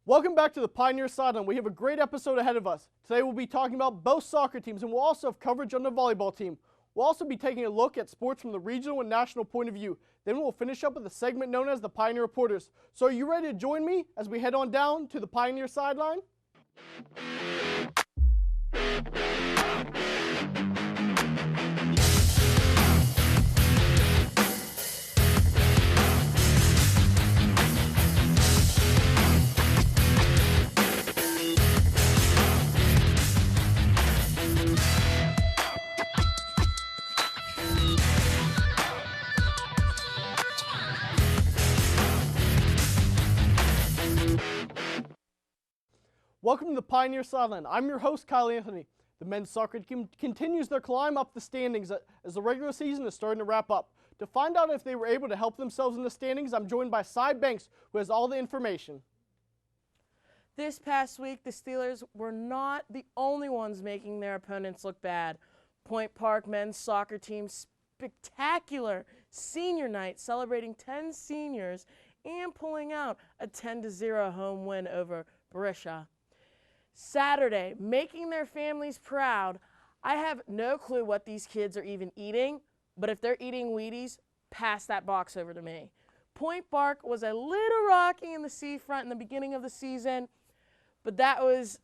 Welcome back to the Pioneer Sideline. We have a great episode ahead of us. Today we'll be talking about both soccer teams, and we'll also have coverage on the volleyball team. We'll also be taking a look at sports from the regional and national point of view. Then we'll finish up with a segment known as the Pioneer Reporters. So are you ready to join me as we head on down to the Pioneer Sideline? Welcome to the Pioneer Sideline. I'm your host, Kyle Anthony. The men's soccer team continues their climb up the standings as the regular season is starting to wrap up. To find out if they were able to help themselves in the standings, I'm joined by Cy Banks, who has all the information. This past week, the Steelers were not the only ones making their opponents look bad. Point Park men's soccer team's spectacular senior night, celebrating 10 seniors and pulling out a 10-0 home win over Barisha. Saturday, making their families proud. I have no clue what these kids are even eating, but if they're eating Wheaties, pass that box over to me. Point Park was a little rocky in the seafront in the beginning of the season, but that was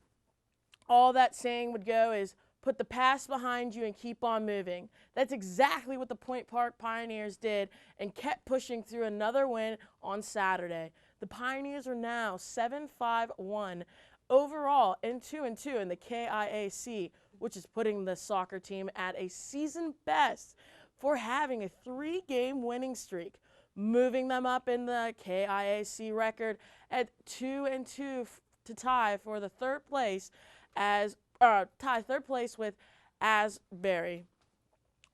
all that saying would go is put the past behind you and keep on moving. That's exactly what the Point Park Pioneers did and kept pushing through another win on Saturday. The Pioneers are now 7-5-1 overall and 2-2 in the KIAC, which is putting the soccer team at a season best for having a 3-game winning streak, moving them up in the KIAC record at 2-2 to tie for the third place third place with Asbury.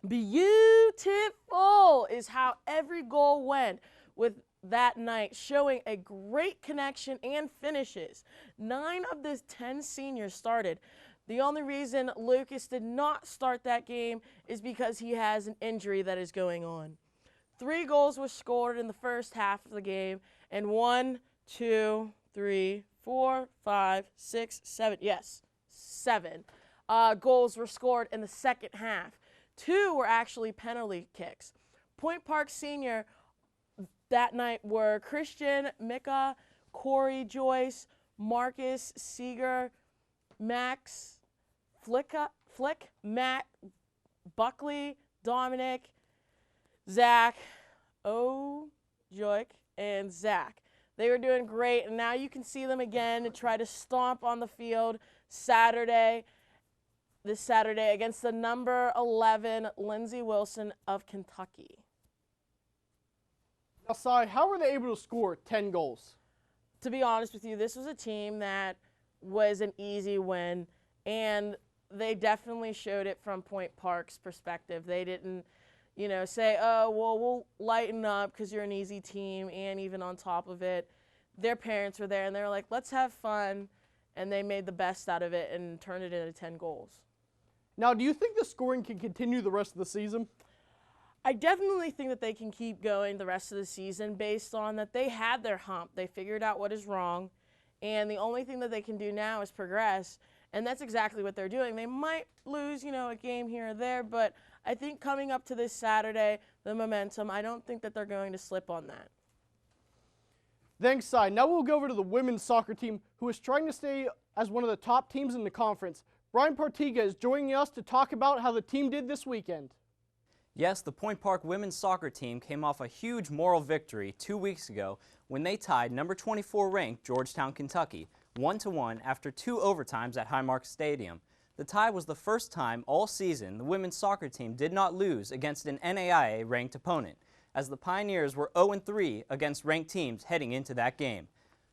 Beautiful is how every goal went with that night, showing a great connection and finishes. 9 of the 10 seniors started. The only reason Lucas did not start that game is because he has an injury that is going on. 3 goals were scored in the first half of the game, and 1, 2, 3, 4, 5, 6, 7, yes, 7 goals were scored in the second half. 2 were actually penalty kicks. Point Park Senior that night were Christian, Mika, Corey, Joyce, Marcus, Seeger, Max, Flick, Matt, Buckley, Dominic, Zach, Joik, and Zach. They were doing great, and now you can see them again to try to stomp on the field this Saturday against the number 11 Lindsey Wilson of Kentucky. Now, Cy, how were they able to score 10 goals? To be honest with you, this was a team that was an easy win, and they definitely showed it from Point Park's perspective. They didn't, say, oh, well, we'll lighten up because you're an easy team, and even on top of it, their parents were there, and they were like, let's have fun, and they made the best out of it and turned it into 10 goals. Now, do you think the scoring can continue the rest of the season? I definitely think that they can keep going the rest of the season based on that they had their hump. They figured out what is wrong, and the only thing that they can do now is progress, and that's exactly what they're doing. They might lose, a game here or there, but I think coming up to this Saturday, the momentum, I don't think that they're going to slip on that. Thanks, Cy. Now we'll go over to the women's soccer team, who is trying to stay as one of the top teams in the conference. Brian Partiga is joining us to talk about how the team did this weekend. Yes, the Point Park women's soccer team came off a huge moral victory 2 weeks ago when they tied number 24 ranked Georgetown, Kentucky, 1-1 after 2 overtimes at Highmark Stadium. The tie was the first time all season the women's soccer team did not lose against an NAIA-ranked opponent, as the Pioneers were 0-3 against ranked teams heading into that game.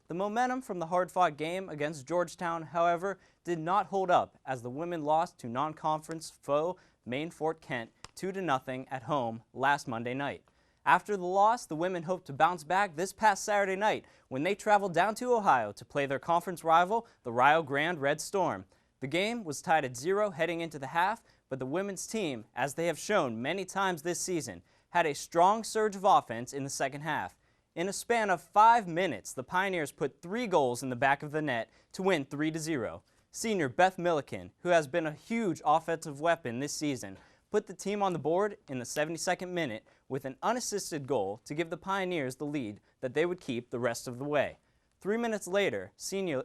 The momentum from the hard-fought game against Georgetown, however, did not hold up as the women lost to non-conference foe Maine Fort Kent 2-0 at home last Monday night. After the loss, the women hope to bounce back this past Saturday night when they traveled down to Ohio to play their conference rival, the Rio Grande Red Storm. The game was tied at 0 heading into the half, but the women's team, as they have shown many times this season, had a strong surge of offense in the second half. In a span of 5 minutes, the Pioneers put 3 goals in the back of the net to win 3-0. Senior Beth Milliken, who has been a huge offensive weapon this season, put the team on the board in the 72nd minute with an unassisted goal to give the Pioneers the lead that they would keep the rest of the way. 3 minutes later, senior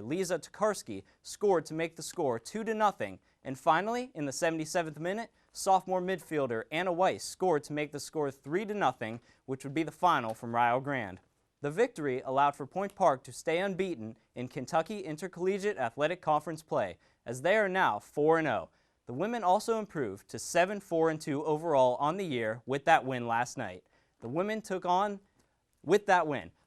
Lisa Tokarski scored to make the score 2-0, and finally, in the 77th minute, sophomore midfielder Anna Weiss scored to make the score 3-0, which would be the final from Rio Grande. The victory allowed for Point Park to stay unbeaten in Kentucky Intercollegiate Athletic Conference play, as they are now 4-0. The women also improved to 7-4-2 overall on the year with that win last night.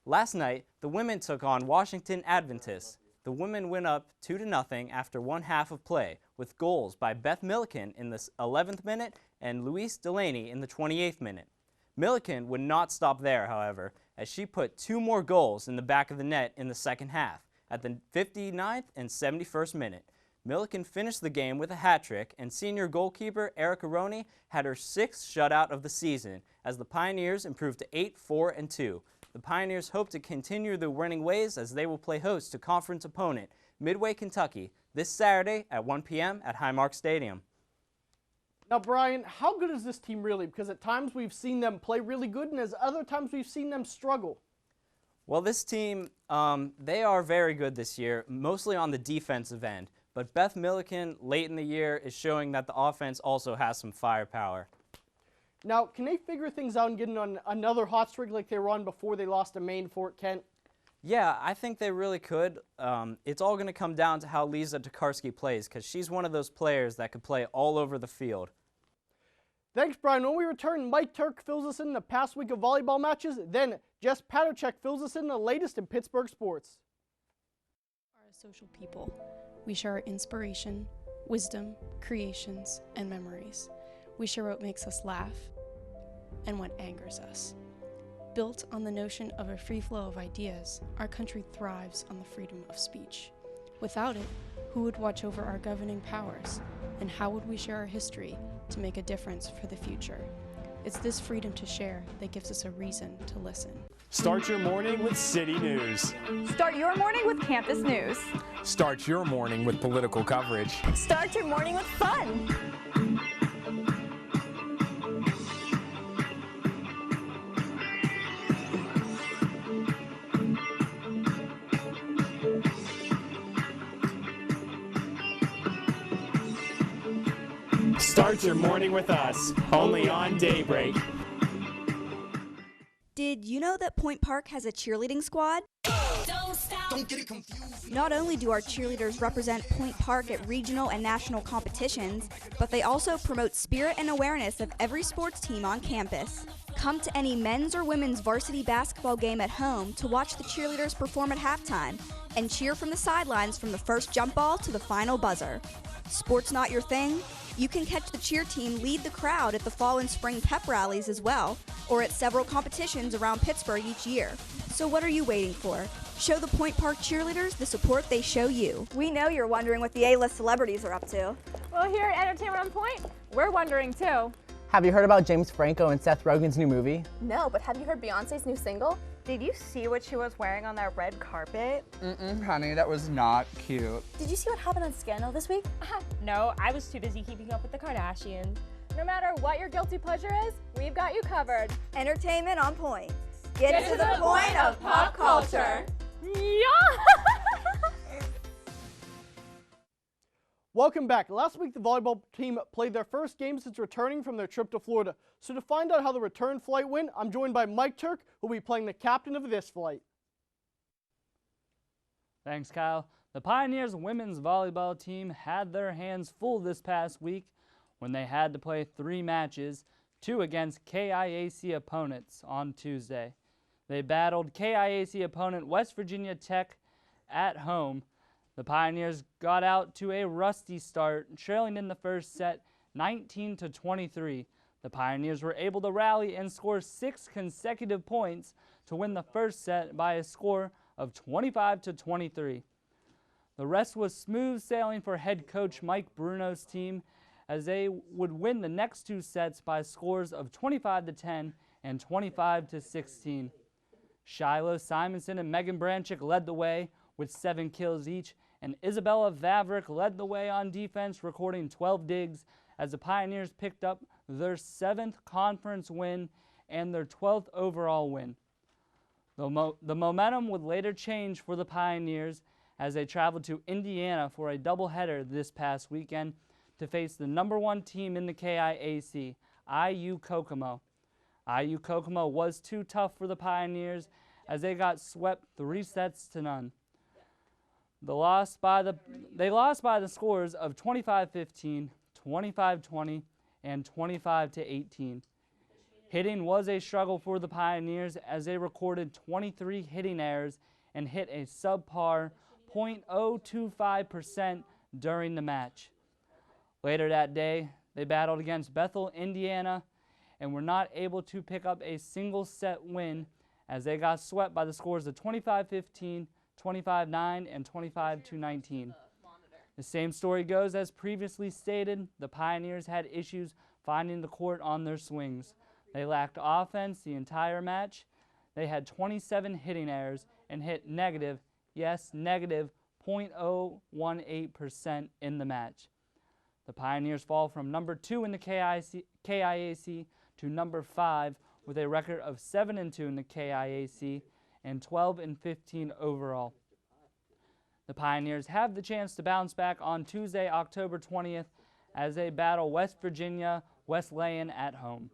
Last night, the women took on Washington Adventists. The women went up 2-0 after one half of play, with goals by Beth Milliken in the 11th minute and Louise Delaney in the 28th minute. Milliken would not stop there, however, as she put 2 more goals in the back of the net in the second half, at the 59th and 71st minute. Milliken finished the game with a hat trick, and senior goalkeeper Erica Roney had her 6th shutout of the season, as the Pioneers improved to 8-4-2. The Pioneers hope to continue their winning ways as they will play host to conference opponent Midway, Kentucky, this Saturday at 1 p.m. at Highmark Stadium. Now, Brian, how good is this team really? Because at times we've seen them play really good, and as other times we've seen them struggle. Well, this team, they are very good this year, mostly on the defensive end. But Beth Milliken, late in the year, is showing that the offense also has some firepower. Now, can they figure things out and get on another hot streak like they were on before they lost to Maine Fort Kent? Yeah, I think they really could. It's all going to come down to how Lisa Tokarski plays, because she's one of those players that could play all over the field. Thanks, Brian. When we return, Mike Turk fills us in the past week of volleyball matches. Then Jess Paterchek fills us in the latest in Pittsburgh sports. We are a social people. We share our inspiration, wisdom, creations, and memories. We share what makes us laugh and what angers us. Built on the notion of a free flow of ideas, our country thrives on the freedom of speech. Without it, who would watch over our governing powers? And how would we share our history to make a difference for the future? It's this freedom to share that gives us a reason to listen. Start your morning with City News. Start your morning with campus news. Start your morning with political coverage. Start your morning with fun. Start your morning with us, only on Daybreak. Did you know that Point Park has a cheerleading squad? Don't stop. Don't get it confused. Not only do our cheerleaders represent Point Park at regional and national competitions, but they also promote spirit and awareness of every sports team on campus. Come to any men's or women's varsity basketball game at home to watch the cheerleaders perform at halftime and cheer from the sidelines from the first jump ball to the final buzzer. Sports not your thing? You can catch the cheer team lead the crowd at the fall and spring pep rallies as well, or at several competitions around Pittsburgh each year. So what are you waiting for? Show the Point Park cheerleaders the support they show you. We know you're wondering what the A-list celebrities are up to. Well, here at Entertainment on Point, we're wondering too. Have you heard about James Franco and Seth Rogen's new movie? No, but have you heard Beyonce's new single? Did you see what she was wearing on that red carpet? Honey, that was not cute. Did you see what happened on Scandal this week? No, I was too busy keeping up with the Kardashians. No matter what your guilty pleasure is, we've got you covered. Entertainment on Point. Get to the point of pop culture. Yeah! Welcome back. Last week, the volleyball team played their first game since returning from their trip to Florida. So to find out how the return flight went, I'm joined by Mike Turk, who will be playing the captain of this flight. Thanks, Kyle. The Pioneers women's volleyball team had their hands full this past week when they had to play 3 matches, 2 against KIAC opponents on Tuesday. They battled KIAC opponent West Virginia Tech at home. The Pioneers got out to a rusty start, trailing in the first set 19-23. The Pioneers were able to rally and score 6 consecutive points to win the first set by a score of 25-23. The rest was smooth sailing for head coach Mike Bruno's team, as they would win the next 2 sets by scores of 25-10 and 25-16. Shiloh Simonson and Megan Branchick led the way with 7 kills each, and Isabella Vavrick led the way on defense, recording 12 digs as the Pioneers picked up their 7th conference win and their 12th overall win. The momentum would later change for the Pioneers as they traveled to Indiana for a doubleheader this past weekend to face the #1 team in the KIAC, IU Kokomo. IU Kokomo was too tough for the Pioneers as they got swept 3-0. They lost by the scores of 25-15, 25-20, and 25-18. Hitting was a struggle for the Pioneers as they recorded 23 hitting errors and hit a subpar .025% during the match. Later that day, they battled against Bethel, Indiana, and were not able to pick up a single set win as they got swept by the scores of 25-15, 25-9, and 25-19. The same story goes as previously stated. The Pioneers had issues finding the court on their swings. They lacked offense the entire match. They had 27 hitting errors and hit negative 0.018% in the match. The Pioneers fall from #2 in the KIAC to #5 with a record of 7-2 in the KIAC and 12-15 overall. The Pioneers have the chance to bounce back on Tuesday, October 20th, as they battle West Virginia Wesleyan at home.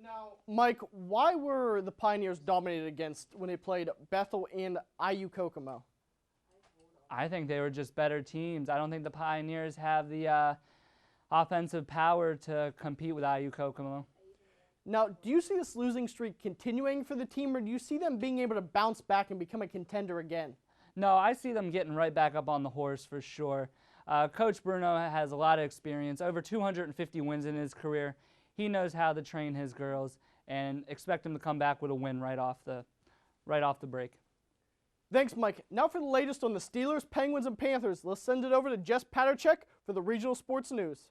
Now, Mike, why were the Pioneers dominated against when they played Bethel and IU Kokomo? I think they were just better teams. I don't think the Pioneers have the offensive power to compete with IU Kokomo. Now, do you see this losing streak continuing for the team, or do you see them being able to bounce back and become a contender again? No, I see them getting right back up on the horse for sure. Coach Bruno has a lot of experience, over 250 wins in his career. He knows how to train his girls, and expect him to come back with a win right off the break. Thanks, Mike. Now for the latest on the Steelers, Penguins, and Panthers, let's send it over to Jess Paterchek for the regional sports news.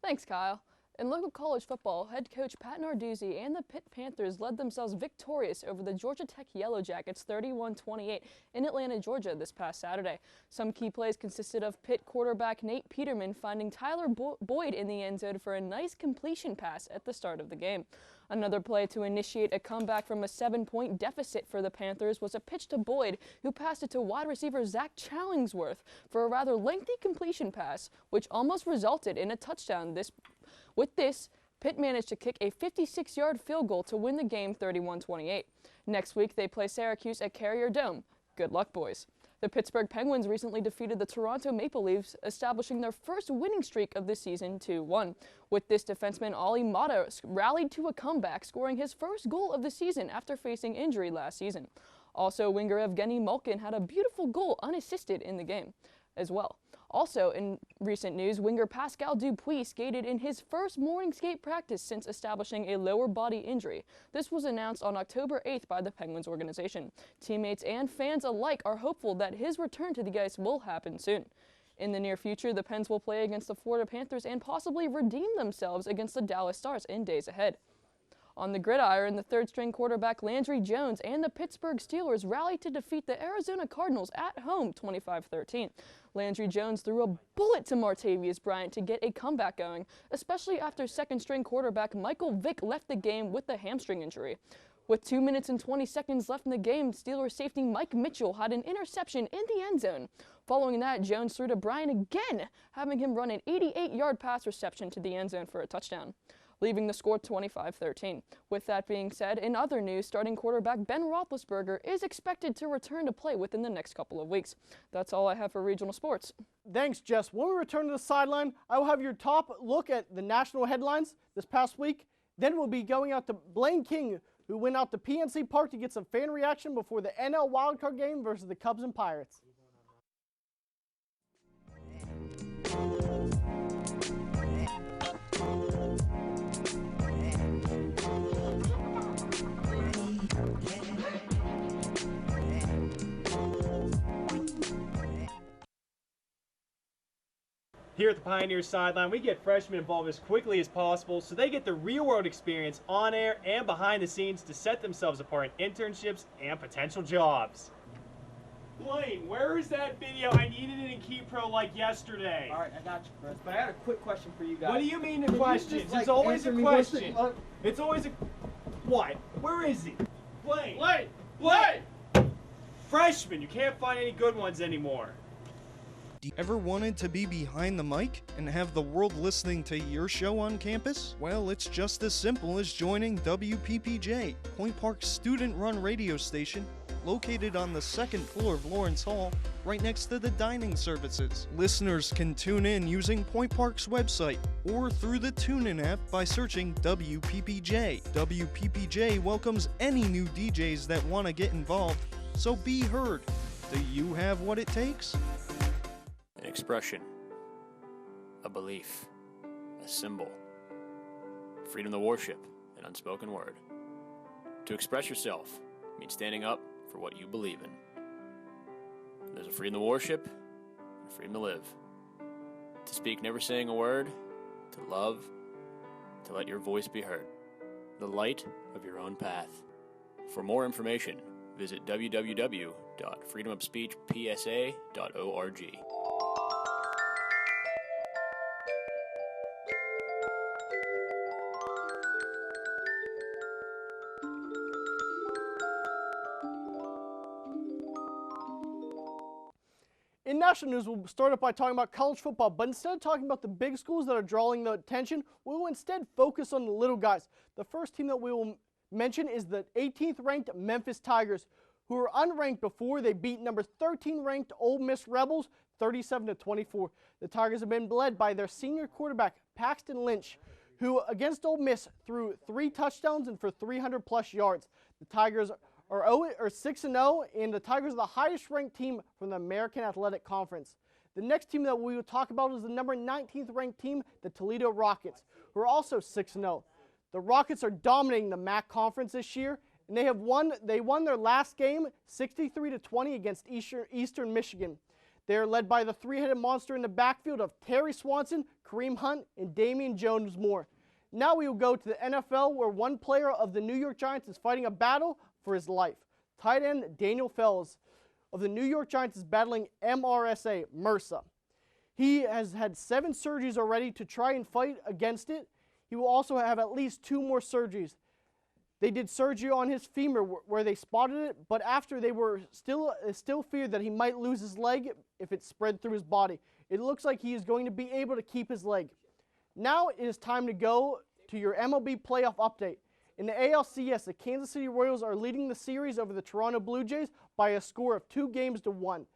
Thanks, Kyle. In local college football, head coach Pat Narduzzi and the Pitt Panthers led themselves victorious over the Georgia Tech Yellow Jackets 31-28 in Atlanta, Georgia this past Saturday. Some key plays consisted of Pitt quarterback Nate Peterman finding Tyler Boyd in the end zone for a nice completion pass at the start of the game. Another play to initiate a comeback from a 7-point deficit for the Panthers was a pitch to Boyd, who passed it to wide receiver Zach Challingsworth for a rather lengthy completion pass, which almost resulted in a touchdown. With this, Pitt managed to kick a 56-yard field goal to win the game 31-28. Next week, they play Syracuse at Carrier Dome. Good luck, boys. The Pittsburgh Penguins recently defeated the Toronto Maple Leafs, establishing their first winning streak of the season 2-1. With this, defenseman Ollie Mata rallied to a comeback, scoring his first goal of the season after facing injury last season. Also, winger Evgeny Malkin had a beautiful goal unassisted in the game as well. Also, in recent news, winger Pascal Dupuis skated in his first morning skate practice since establishing a lower body injury. This was announced on October 8th by the Penguins organization. Teammates and fans alike are hopeful that his return to the ice will happen soon. In the near future, the Pens will play against the Florida Panthers and possibly redeem themselves against the Dallas Stars in days ahead. On the gridiron, the third-string quarterback Landry Jones and the Pittsburgh Steelers rallied to defeat the Arizona Cardinals at home 25-13. Landry Jones threw a bullet to Martavius Bryant to get a comeback going, especially after second-string quarterback Michael Vick left the game with a hamstring injury. With 2 minutes and 20 seconds left in the game, Steelers safety Mike Mitchell had an interception in the end zone. Following that, Jones threw to Bryant again, having him run an 88-yard pass reception to the end zone for a touchdown, leaving the score 25-13. With that being said, in other news, starting quarterback Ben Roethlisberger is expected to return to play within the next couple of weeks. That's all I have for regional sports. Thanks, Jess. When we return to the sideline, I will have your top look at the national headlines this past week. Then we'll be going out to Blaine King, who went out to PNC Park to get some fan reaction before the NL wildcard game versus the Cubs and Pirates. Here at the Pioneers Sideline, we get freshmen involved as quickly as possible so they get the real-world experience on air and behind the scenes to set themselves apart in internships and potential jobs. Blaine, where is that video? I needed it in Key Pro like yesterday. All right, I got you, Chris. But I had a quick question for you guys. What do you mean the questions? It's always a question. It's always a... What? Where is he? Blaine! Blaine! Blaine! Freshman, you can't find any good ones anymore. Ever wanted to be behind the mic and have the world listening to your show on campus? Well, it's just as simple as joining WPPJ, Point Park's student-run radio station, located on the second floor of Lawrence Hall, right next to the dining services. Listeners can tune in using Point Park's website or through the TuneIn app by searching WPPJ. WPPJ welcomes any new DJs that want to get involved, so be heard. Do you have what it takes? An expression, a belief, a symbol, freedom to worship, an unspoken word. To express yourself means standing up for what you believe in. There's a freedom to worship, and a freedom to live. To speak never saying a word, to love, to let your voice be heard. The light of your own path. For more information, visit www.freedomofspeechpsa.org. In national news, we'll start off by talking about college football, but instead of talking about the big schools that are drawing the attention, we will instead focus on the little guys. The first team that we will mention is the 18th ranked Memphis Tigers, who were unranked before they beat number 13 ranked Ole Miss Rebels 37-24. The Tigers have been led by their senior quarterback Paxton Lynch, who against Ole Miss threw 3 touchdowns and for 300+ yards. The Tigers are 6-0, and the Tigers are the highest ranked team from the American Athletic Conference. The next team that we will talk about is the number 19th ranked team, the Toledo Rockets, who are also 6-0. The Rockets are dominating the MAC conference this year, and they won their last game 63-20 against Eastern Michigan. They are led by the 3-headed monster in the backfield of Terry Swanson, Kareem Hunt, and Damian Jones-Moore. Now we will go to the NFL, where one player of the New York Giants is fighting a battle for his life. Tight end Daniel Fells of the New York Giants is battling MRSA, MRSA. He has had 7 surgeries already to try and fight against it. He will also have at least 2 more surgeries. They did surgery on his femur where they spotted it, but after they were still feared that he might lose his leg if it spread through his body. It looks like he is going to be able to keep his leg. Now it is time to go to your MLB playoff update. In the ALCS, the Kansas City Royals are leading the series over the Toronto Blue Jays by a score of 2-1.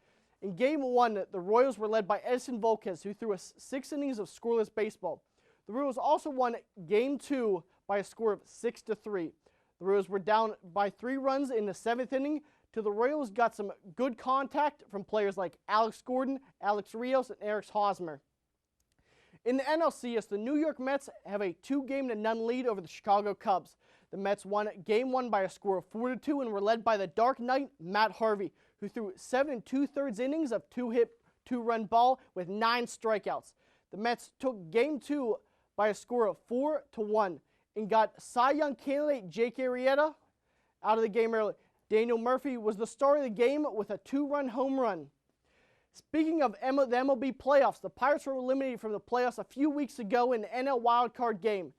In Game 1, the Royals were led by Edson Volquez, who threw 6 innings of scoreless baseball. The Royals also won Game 2 by a score of 6-3. The Royals were down by 3 runs in the 7th inning. The Royals got some good contact from players like Alex Gordon, Alex Rios, and Eric Hosmer. In the NLCS, the New York Mets have a 2-0 lead over the Chicago Cubs. The Mets won Game 1 by a score of 4-2 and were led by the Dark Knight, Matt Harvey, who threw 7 2/3 innings of 2-hit, 2-run ball with 9 strikeouts. The Mets took Game 2 by a score of 4-1 and got Cy Young candidate Jake Arrieta out of the game early. Daniel Murphy was the star of the game with a 2-run home run. Speaking of the MLB playoffs, the Pirates were eliminated from the playoffs a few weeks ago in the NL wildcard game.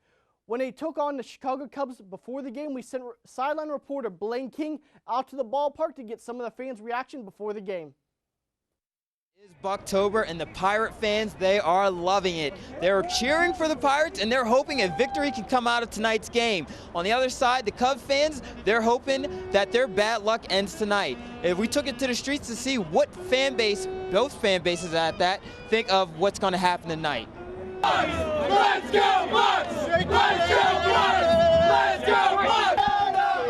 When they took on the Chicago Cubs before the game, we sent sideline reporter Blaine King out to the ballpark to get some of the fans' reaction before the game. It's Bucktober, and the Pirate fans, they are loving it. They're cheering for the Pirates, and they're hoping a victory can come out of tonight's game. On the other side, the Cub fans, they're hoping that their bad luck ends tonight. If we took it to the streets to see what fan base, both fan bases at that, think of what's going to happen tonight. Let's go Bucks! Let's go Bucks! Let's go Bucks!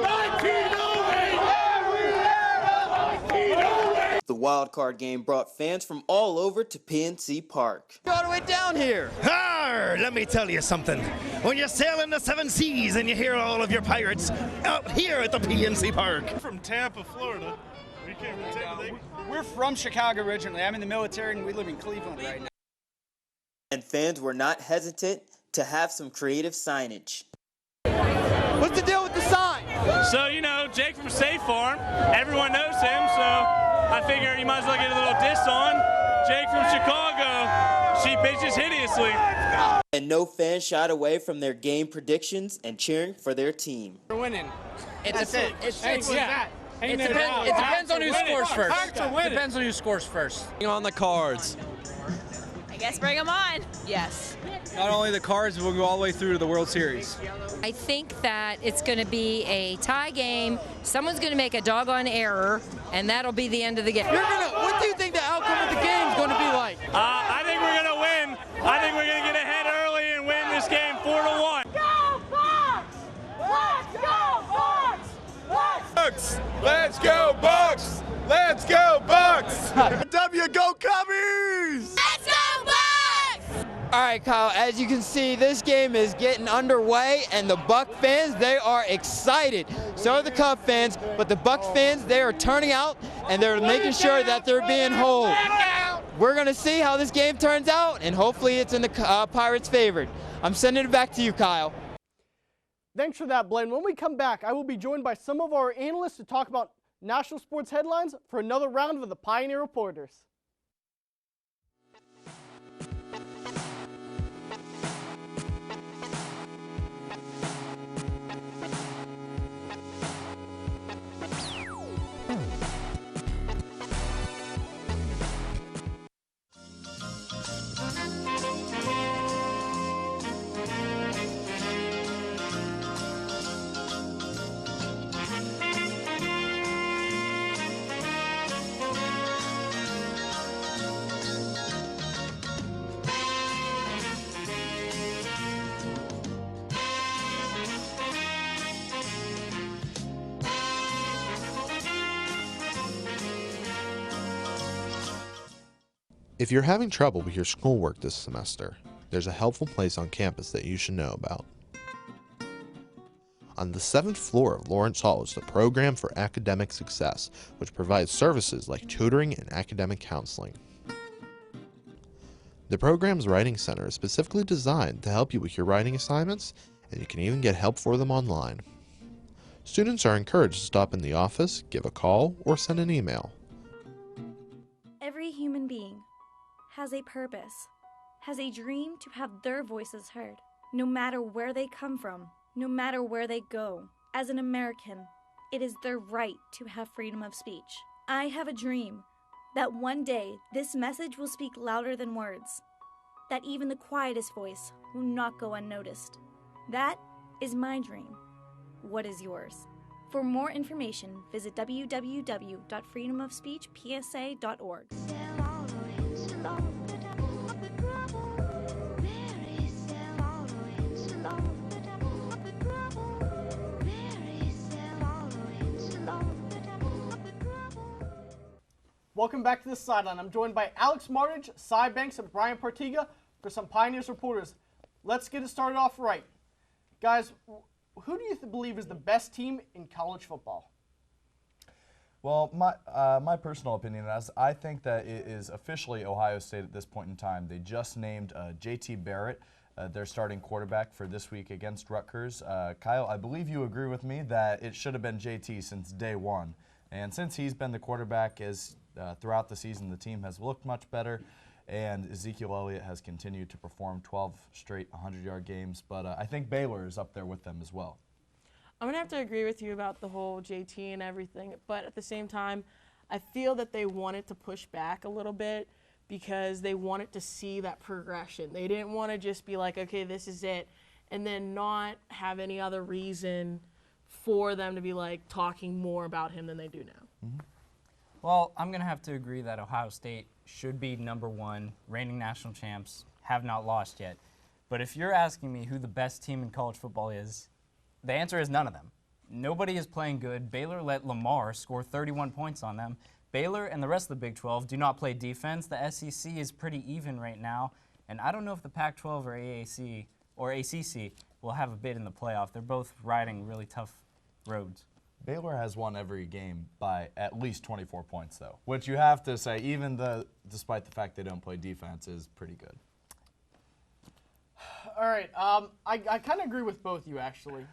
1908! The wild card game brought fans from all over to PNC Park. All the way down here. Arr, let me tell you something. When you sail in the 7 seas and you hear all of your pirates out here at the PNC Park. From Tampa, Florida. We came from Tampa. We're from Chicago originally. I'm in the military and we live in Cleveland right now. And fans were not hesitant to have some creative signage. What's the deal with the sign? So, you know, Jake from State Farm, everyone knows him, so I figure you might as well get a little diss on. Jake from Chicago, she bitches hideously. And no fan shied away from their game predictions and cheering for their team. We're winning. It depends on who scores first. Depends on who scores first. On the Cards. I guess bring them on. Yes. Not only the Cards, we'll go all the way through to the World Series. I think that it's going to be a tie game. Someone's going to make a doggone error, and that'll be the end of the game. What do you think the outcome of the game is going to be like? I think we're going to win. I think we're going to get ahead early and win this game 4-1. Go Bucks! Let's go Bucks! Bucks! Let's go Bucks! Let's go Bucks! W go Cubbies! Let's go Bucks! All right, Kyle, as you can see, this game is getting underway, and the Buck fans, they are excited. So are the Cub fans, but the Buck fans, they are turning out, and they're making sure that they're being whole. We're going to see how this game turns out, and hopefully it's in the Pirates' favor. I'm sending it back to you, Kyle. Thanks for that, Blaine. When we come back, I will be joined by some of our analysts to talk about national sports headlines for another round of the Pioneer Reporters. If you're having trouble with your schoolwork this semester, there's a helpful place on campus that you should know about. On the 7th floor of Lawrence Hall is the Program for Academic Success, which provides services like tutoring and academic counseling. The program's Writing Center is specifically designed to help you with your writing assignments, and you can even get help for them online. Students are encouraged to stop in the office, give a call, or send an email. Every human being has a purpose, has a dream to have their voices heard, no matter where they come from, no matter where they go. As an American, it is their right to have freedom of speech. I have a dream that one day this message will speak louder than words, that even the quietest voice will not go unnoticed. That is my dream. What is yours? For more information, visit www.freedomofspeechpsa.org. Welcome back to the Sideline. I'm joined by Alex Martich, Cy Banks, and Brian Partiga for some Pioneers Reporters. Let's get it started off right. Guys, who do you believe is the best team in college football? Well, my personal opinion is I think that it is officially Ohio State at this point in time. They just named J.T. Barrett their starting quarterback for this week against Rutgers. Kyle, I believe you agree with me that it should have been J.T. since day one. And since he's been the quarterback throughout the season, the team has looked much better, and Ezekiel Elliott has continued to perform 12 straight 100-yard games. But I think Baylor is up there with them as well. I'm going to have to agree with you about the whole JT and everything, but at the same time, I feel that they wanted to push back a little bit because they wanted to see that progression. They didn't want to just be like, okay, this is it, and then not have any other reason for them to be like talking more about him than they do now. Mm-hmm. Well, I'm going to have to agree that Ohio State should be #1, reigning national champs, have not lost yet. But if you're asking me who the best team in college football is, the answer is none of them. Nobody is playing good. Baylor let Lamar score 31 points on them. Baylor and the rest of the Big 12 do not play defense. The SEC is pretty even right now. And I don't know if the Pac-12 or AAC or ACC will have a bid in the playoff. They're both riding really tough roads. Baylor has won every game by at least 24 points, though, which you have to say, despite the fact they don't play defense, is pretty good. All right. I kind of agree with both you, actually.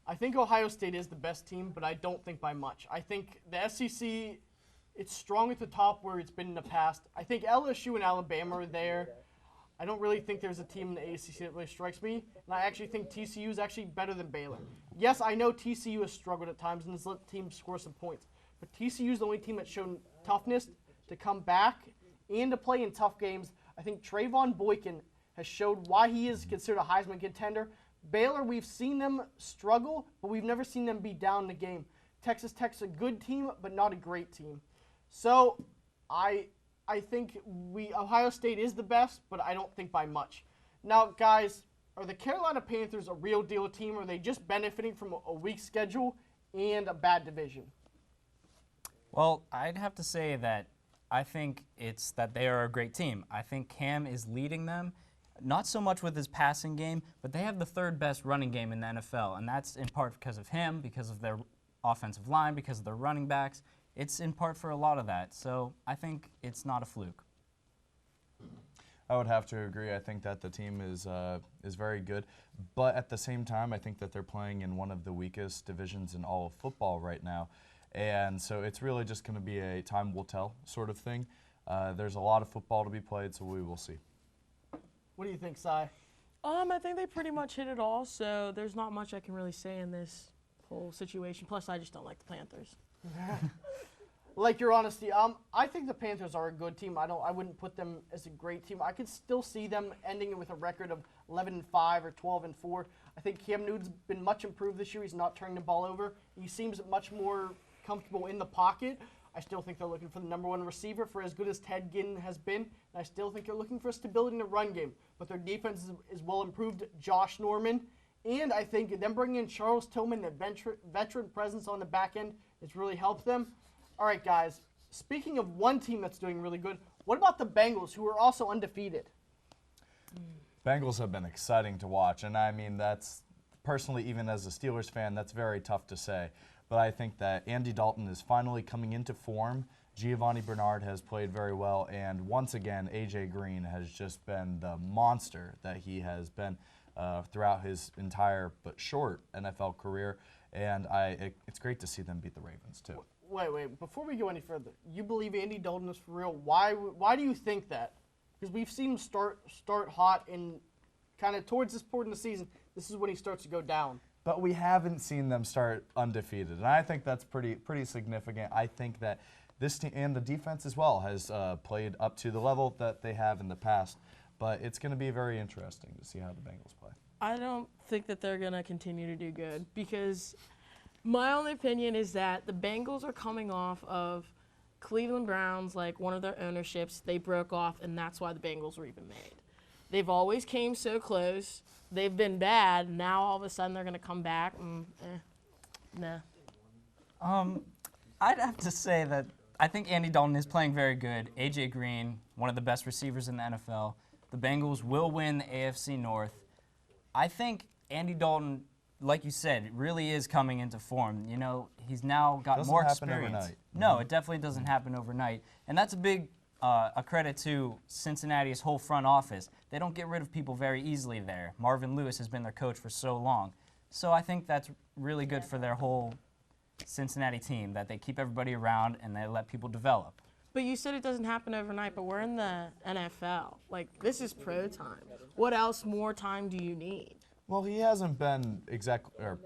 I think Ohio State is the best team, but I don't think by much. I think the SEC, it's strong at the top where it's been in the past. I think LSU and Alabama are there. I don't really think there's a team in the ACC that really strikes me. And I actually think TCU is actually better than Baylor. Yes, I know TCU has struggled at times and has let teams score some points. But TCU is the only team that's shown toughness to come back and to play in tough games. I think Trayvon Boykin has showed why he is considered a Heisman contender. Baylor, we've seen them struggle, but we've never seen them be down in the game. Texas Tech's a good team, but not a great team. So I think Ohio State is the best, but I don't think by much. Now, guys, are the Carolina Panthers a real deal team, or are they just benefiting from a weak schedule and a bad division? Well, I'd have to say that I think it's that they are a great team. I think Cam is leading them, not so much with his passing game, but they have the third best running game in the NFL, and that's in part because of him, because of their offensive line, because of their running backs. It's in part for a lot of that, so I think it's not a fluke. I would have to agree. I think that the team is very good, but at the same time, I think that they're playing in one of the weakest divisions in all of football right now, and so it's really just going to be a time will tell sort of thing. There's a lot of football to be played, so we will see. What do you think, Cy? I think they pretty much hit it all, so there's not much I can really say in this whole situation. Plus, I just don't like the Panthers. Like your honesty, I think the Panthers are a good team. I wouldn't put them as a great team. I could still see them ending with a record of 11-5 or 12-4. I think Cam Newton's been much improved this year. He's not turning the ball over. He seems much more comfortable in the pocket. I still think they're looking for the number one receiver for as good as Ted Ginn has been. And I still think they're looking for stability in the run game. But their defense is well improved. Josh Norman. And I think them bringing in Charles Tillman, the veteran presence on the back end, has really helped them. All right, guys. Speaking of one team that's doing really good, what about the Bengals, who are also undefeated? Bengals have been exciting to watch, and I mean, that's personally, even as a Steelers fan, that's very tough to say. But I think that Andy Dalton is finally coming into form. Giovanni Bernard has played very well, and once again, A.J. Green has just been the monster that he has been throughout his entire but short NFL career, and it's great to see them beat the Ravens, too. Wait. Before we go any further, you believe Andy Dalton is for real? Why do you think that? Because we've seen him start hot and kind of towards this point in the season, this is when he starts to go down. But we haven't seen them start undefeated, and I think that's pretty significant. I think that this team and the defense as well has played up to the level that they have in the past. But it's going to be very interesting to see how the Bengals play. I don't think that they're going to continue to do good because my only opinion is that the Bengals are coming off of Cleveland Browns, like one of their ownerships. They broke off, and that's why the Bengals were even made. They've always came so close. They've been bad. Now all of a sudden they're going to come back. Nah. I'd have to say that I think Andy Dalton is playing very good. A.J. Green, one of the best receivers in the NFL. The Bengals will win the AFC North. I think Andy Dalton, like you said, really is coming into form. You know, he's now got more experience. Overnight. No, it definitely doesn't happen overnight. And that's a big a credit to Cincinnati's whole front office. They don't get rid of people very easily there. Marvin Lewis has been their coach for so long. So I think that's really good for their whole Cincinnati team, that they keep everybody around and they let people develop. But you said it doesn't happen overnight, but we're in the NFL. Like, this is pro time. What else more time do you need? Well, he hasn't been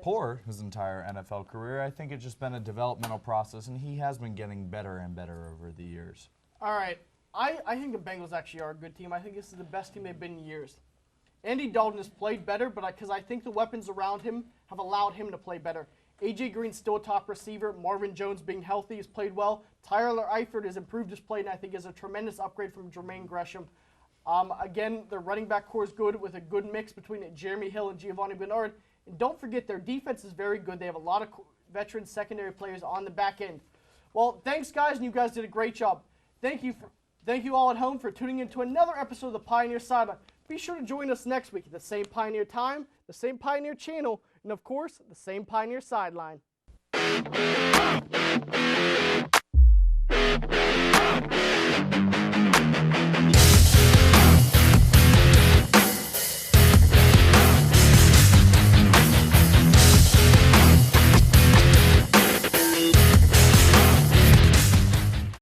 poor his entire NFL career. I think it's just been a developmental process, and he has been getting better and better over the years. All right. I think the Bengals actually are a good team. I think this is the best team they've been in years. Andy Dalton has played better, but because I think the weapons around him have allowed him to play better. A.J. Green's still a top receiver. Marvin Jones, being healthy, has played well. Tyler Eifert has improved his play, and I think is a tremendous upgrade from Jermaine Gresham. Again, their running back core is good with a good mix between Jeremy Hill and Giovanni Bernard. And don't forget, their defense is very good. They have a lot of veteran secondary players on the back end. Well, thanks, guys, and you guys did a great job. Thank you all at home for tuning in to another episode of the Pioneer Sideline. Be sure to join us next week at the same Pioneer time, the same Pioneer channel, and of course, the same Pioneer Sideline.